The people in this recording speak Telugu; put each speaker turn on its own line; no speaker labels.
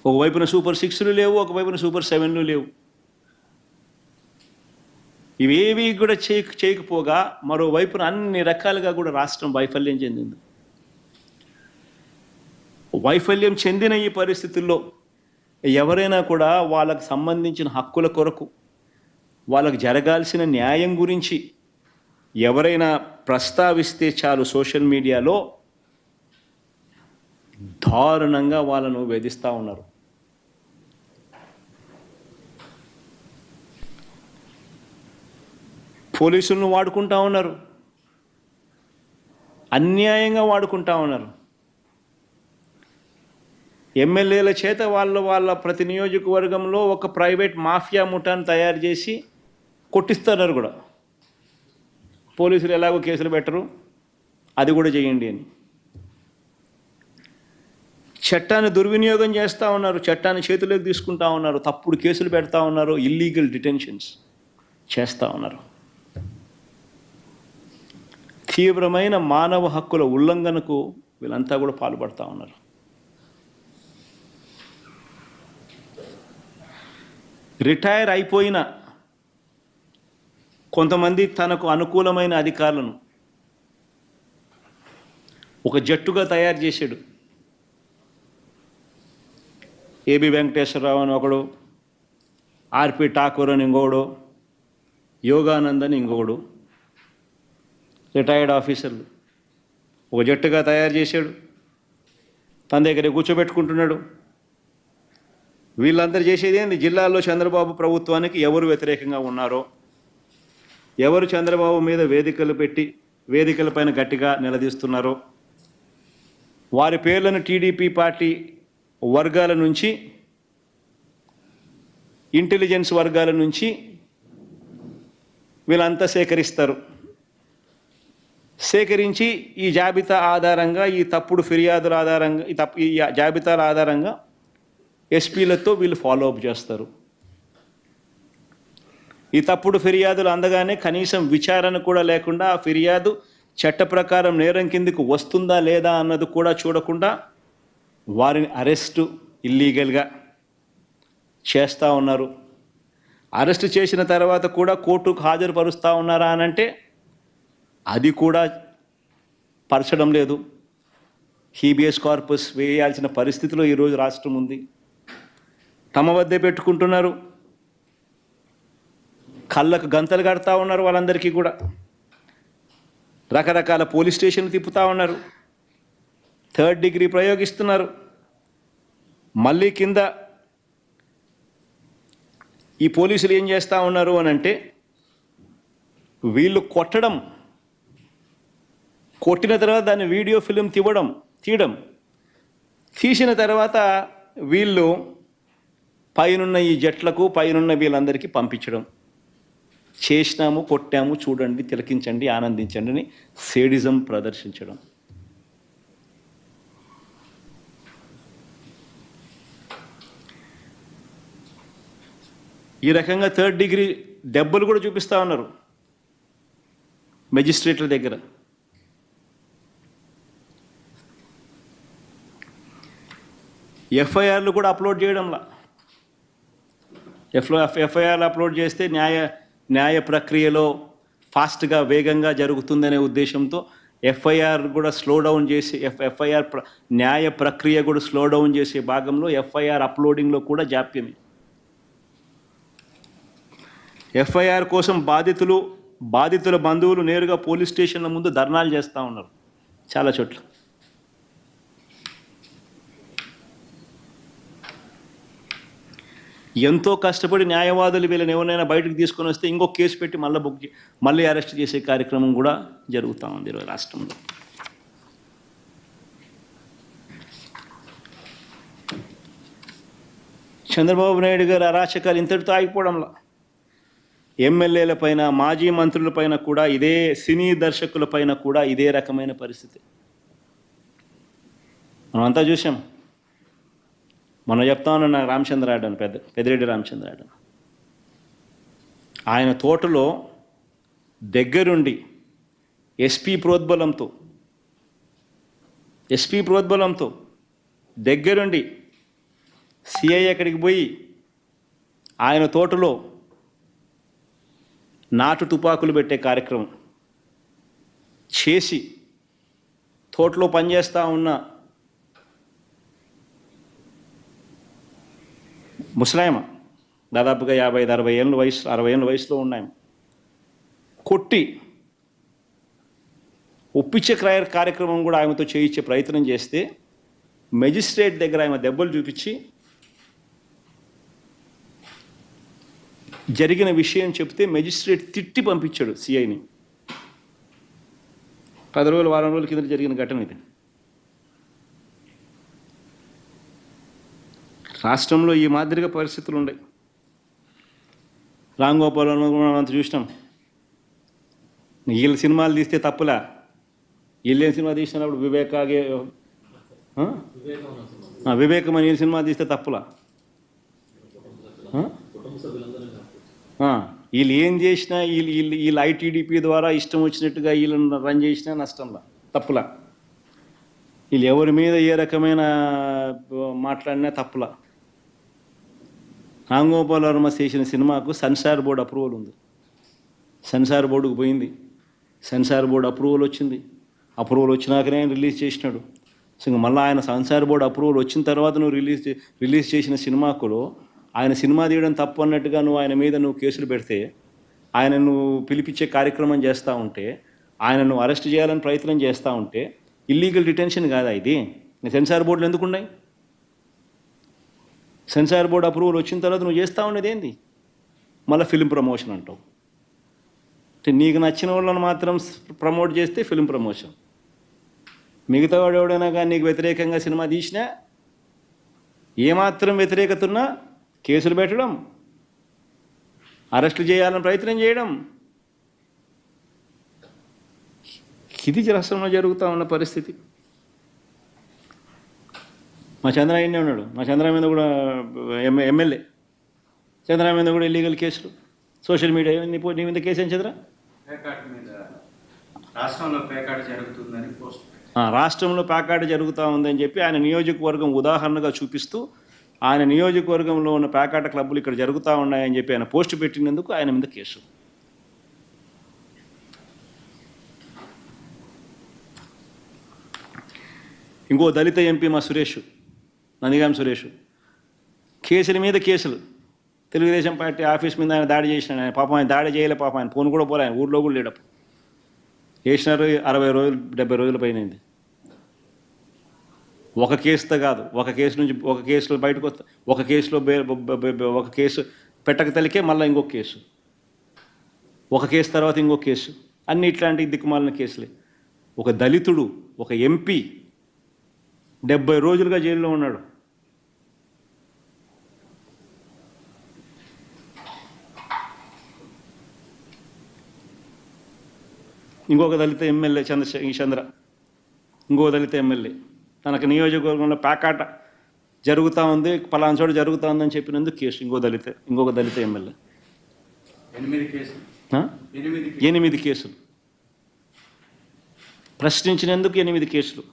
ఒకవైపున సూపర్ 6లు లేవు, ఒకవైపున సూపర్ 7లు లేవు. ఇవేవి కూడా చేయకపోగా మరోవైపున అన్ని రకాలుగా కూడా రాష్ట్రం వైఫల్యం చెందింది. వైఫల్యం చెందిన ఈ పరిస్థితుల్లో ఎవరైనా కూడా వాళ్ళకు సంబంధించిన హక్కుల కొరకు, వాళ్ళకు జరగాల్సిన న్యాయం గురించి ఎవరైనా ప్రస్తావిస్తే చాలు సోషల్ మీడియాలో దారుణంగా వాళ్ళను వేధిస్తూ ఉన్నారు. పోలీసులను వాడుకుంటా ఉన్నారు, అన్యాయంగా వాడుకుంటా ఉన్నారు. ఎమ్మెల్యేల చేత వాళ్ళ ప్రతి నియోజకవర్గంలో ఒక ప్రైవేట్ మాఫియా ముఠాను తయారు చేసి కొట్టిస్తున్నారు కూడా. పోలీసులు ఎలాగో కేసులు పెట్టరు, అది కూడా చేయండి అని. చట్టాన్ని దుర్వినియోగం చేస్తూ ఉన్నారు, చట్టాన్ని చేతిలోకి తీసుకుంటా ఉన్నారు, తప్పుడు కేసులు పెడతా ఉన్నారు, ఇల్లీగల్ డిటెన్షన్స్ చేస్తూ ఉన్నారు. తీవ్రమైన మానవ హక్కుల ఉల్లంఘనకు వీళ్ళంతా కూడా పాల్పడుతూ ఉన్నారు. రిటైర్ అయిపోయిన కొంతమంది తనకు అనుకూలమైన అధికారులను ఒక జట్టుగా తయారు చేశాడు. ఏబి వెంకటేశ్వరరావు అని ఒకడు, ఆర్పి ఠాకూర్ అని ఇంకొకడు, యోగానంద్ అని ఇంకొకడు, రిటైర్డ్ ఆఫీసర్లు ఒక జట్టుగా తయారు చేశాడు. తన దగ్గర కూర్చోబెట్టుకుంటున్నాడు. వీళ్ళందరూ చేసేది ఏంటి? జిల్లాల్లో చంద్రబాబు ప్రభుత్వానికి ఎవరు వ్యతిరేకంగా ఉన్నారో, ఎవరు చంద్రబాబు మీద వేదికలు పెట్టి వేదికలపైన గట్టిగా నిలదీస్తున్నారో వారి పేర్లను టీడీపీ పార్టీ వర్గాల నుంచి, ఇంటెలిజెన్స్ వర్గాల నుంచి వీళ్ళంతా సేకరిస్తారు. సేకరించి ఈ జాబితా ఆధారంగా, ఈ తప్పుడు ఫిర్యాదుల ఆధారంగా, ఈ జాబితాల ఆధారంగా ఎస్పీలతో వీళ్ళు ఫాలో అప్ చేస్తారు. ఈ తప్పుడు ఫిర్యాదులు అందగానే కనీసం విచారణ కూడా లేకుండా ఆ ఫిర్యాదు చట్ట ప్రకారం నేరం కిందకు వస్తుందా లేదా అన్నది కూడా చూడకుండా వారిని అరెస్టు ఇల్లీగల్గా చేస్తూ ఉన్నారు. అరెస్టు చేసిన తర్వాత కూడా కోర్టుకు హాజరుపరుస్తూ ఉన్నారా అనంటే అది కూడా పరచడం లేదు. హీబియస్ కార్పస్ వేయాల్సిన పరిస్థితిలో ఈరోజు రాష్ట్రం ఉంది. తమ వద్దే పెట్టుకుంటున్నారు, కళ్ళకు గంతలు కడతా ఉన్నారు. వాళ్ళందరికీ కూడా రకరకాల పోలీస్ స్టేషన్లు తిప్పుతూ ఉన్నారు, 3rd డిగ్రీ ప్రయోగిస్తున్నారు. మళ్ళీ కింద ఈ పోలీసులు ఏం చేస్తూ ఉన్నారు అని అంటే, వీళ్ళు కొట్టిన తర్వాత దాన్ని వీడియో ఫిలిం తీసిన తర్వాత వీళ్ళు పైనున్న ఈ జట్లకు, పైనున్న వీళ్ళందరికీ పంపించడం. చేసినాము, కొట్టాము, చూడండి, తిలకించండి, ఆనందించండి అని సేడిజం ప్రదర్శించడం. ఈ రకంగా 3rd డిగ్రీ దెబ్బలు కూడా చూపిస్తూ ఉన్నారు మెజిస్ట్రేట్ల దగ్గర. ఎఫ్ఐఆర్లు కూడా అప్లోడ్ చేయడంలా. ఎఫ్ఐఆర్లు అప్లోడ్ చేస్తే న్యాయ ప్రక్రియలో ఫాస్ట్గా, వేగంగా జరుగుతుందనే ఉద్దేశంతో ఎఫ్ఐఆర్ కూడా స్లో డౌన్ చేసి, న్యాయ ప్రక్రియ కూడా స్లో డౌన్ చేసే భాగంలో ఎఫ్ఐఆర్ అప్లోడింగ్లో కూడా జాప్యమే. ఎఫ్ఐఆర్ కోసం బాధితుల బంధువులు నేరుగా పోలీస్ స్టేషన్ల ముందు ధర్నాలు చేస్తూ ఉన్నారు చాలా చోట్ల. ఎంతో కష్టపడి న్యాయవాదులు వీళ్ళని ఎవరైనా బయటకు తీసుకొని వస్తే ఇంకో కేసు పెట్టి మళ్ళీ అరెస్ట్ చేసే కార్యక్రమం కూడా జరుగుతూ ఉంది ఈరోజు రాష్ట్రంలో. చంద్రబాబు నాయుడు గారు అరాచకాలు ఇంతటితో ఆగిపోవడంలా. ఎమ్మెల్యేలపైన, మాజీ మంత్రులపైన కూడా ఇదే, సినీ దర్శకులపైన కూడా ఇదే రకమైన పరిస్థితి మనమంతా చూసాం. మనం చెప్తా ఉన్నా రామచంద్రారెడ్డి అని, పెద్దిరెడ్డి రామచంద్రారెడ్డి, ఆయన తోటలో దగ్గరుండి ఎస్పీ ప్రోద్బలంతో దగ్గరుండి సిఐ అక్కడికి పోయి ఆయన తోటలో నాటు తుపాకులు పెట్టే కార్యక్రమం చేసి తోటలో పనిచేస్తూ ఉన్న ముసలాయమ దాదాపుగా 50-60 ఏళ్ళ వయసు 60 ఏళ్ళ వయసులో ఉన్నాయమ కొట్టి ఒప్పించే కార్యక్రమం కూడా ఆమెతో చేయించే ప్రయత్నం చేస్తే మెజిస్ట్రేట్ దగ్గర ఆమె దెబ్బలు చూపించి జరిగిన విషయం చెప్తే మెజిస్ట్రేట్ తిట్టి పంపించాడు సిఐని. 10 రోజులు వారం రోజుల కింద జరిగిన ఘటన ఇది. రాష్ట్రంలో ఈ మాదిరిగా పరిస్థితులు ఉన్నాయి. రామ్ గోపాల్ అంత చూసినాం. వీళ్ళ సినిమాలు తీస్తే తప్పులా, వీళ్ళేం సినిమా తీసినప్పుడు వివేకం అని వీళ్ళ సినిమా తీస్తే తప్పులా? వీళ్ళు ఏం చేసినా వీళ్ళు ఐటీడీపీ ద్వారా ఇష్టం వచ్చినట్టుగా వీళ్ళని రన్ చేసినా నష్టంలా, తప్పులా. వీళ్ళు ఎవరి మీద ఏ రకమైన మాట్లాడినా తప్పులా. రామ్ గోపాల్ వర్మ చేసిన సినిమాకు సెన్సార్ బోర్డు అప్రూవల్ ఉంది. సెన్సార్ బోర్డుకు పోయింది, సెన్సార్ బోర్డు అప్రూవల్ వచ్చింది. అప్రూవల్ వచ్చినాకనే రిలీజ్ చేసినాడు. సో ఇంకా మళ్ళీ ఆయన సెన్సార్ బోర్డు అప్రూవల్ వచ్చిన తర్వాత నువ్వు రిలీజ్ చేసిన సినిమాకులో ఆయన సినిమా తీయడం తప్పు అన్నట్టుగా నువ్వు ఆయన మీద కేసులు పెడితే, ఆయన నువ్వు పిలిపించే కార్యక్రమం చేస్తూ ఉంటే, ఆయన నువ్వు అరెస్ట్ చేయాలని ప్రయత్నం చేస్తూ ఉంటే ఇల్లీగల్ డిటెన్షన్ కాదా ఇది? సెన్సార్ బోర్డులు ఎందుకు ఉన్నాయి? సెన్సార్ బోర్డు అప్రూవల్ వచ్చిన తర్వాత నువ్వు చేస్తూ ఉండేది ఏంది? మళ్ళీ ఫిలిం ప్రమోషన్ అంటావు. అంటే నీకు నచ్చిన వాళ్ళని మాత్రం ప్రమోట్ చేస్తే ఫిలిం ప్రమోషన్, మిగతా వాడు ఎవడైనా కానీ నీకు వ్యతిరేకంగా సినిమా తీసినా ఏమాత్రం వ్యతిరేకత ఉన్నా కేసులు పెట్టడం, అరెస్టులు చేయాలని ప్రయత్నం చేయడం, ఇది రాష్ట్రంలో జరుగుతూ ఉన్న పరిస్థితి. మా చంద్ర ఆయనే ఉన్నాడు. మా చంద్ర మీద కూడా ఎమ్మెల్యే చంద్ర మీద కూడా ఇల్లీగల్ కేసులు, సోషల్ మీడియా. నీ మీద కేసు ఏం చంద్ర? రాష్ట్రంలో ప్యాకాట జరుగుతూ ఉందని చెప్పి ఆయన నియోజకవర్గం ఉదాహరణగా చూపిస్తూ, ఆయన నియోజకవర్గంలో ఉన్న ప్యాకాట క్లబ్బులు ఇక్కడ జరుగుతూ ఉన్నాయని చెప్పి ఆయన పోస్టు పెట్టినందుకు ఆయన మీద కేసు. ఇంకో దళిత ఎంపీ మా సురేష్, నందిగాం సురేష్, కేసుల మీద కేసులు. తెలుగుదేశం పార్టీ ఆఫీస్ మీద ఆయన దాడి చేసినాడు. ఆయన పాపం ఆయన దాడి చేయలే, పాపం ఆయన ఫోన్ కూడా పోలే, ఆయన ఊళ్ళో కూడా లేడప్పుడు. చేసినారు 60 రోజులు 70 రోజుల పైన. ఒక కేసుతో కాదు, ఒక కేసు నుంచి ఒక కేసులో బయటకు వస్తా, ఒక కేసులో ఒక కేసు పెట్టక తలికే మళ్ళీ ఇంకొక కేసు, ఒక కేసు తర్వాత ఇంకొక కేసు, అన్ని ఇట్లాంటి దిక్కుమాలిన కేసులే. ఒక దళితుడు, ఒక ఎంపీ 70 రోజులుగా జైల్లో ఉన్నాడు. ఇంకొక దళిత ఎమ్మెల్యే చంద్ర, ఇంకో దళిత ఎమ్మెల్యే తనకు నియోజకవర్గంలో ప్యాకాట జరుగుతూ ఉంది, పలానా చోట జరుగుతూ ఉందని చెప్పినందుకు కేసు. ఇంకొక దళిత ఎమ్మెల్యే 8 కేసులు, ప్రశ్నించినందుకు 8 కేసులు.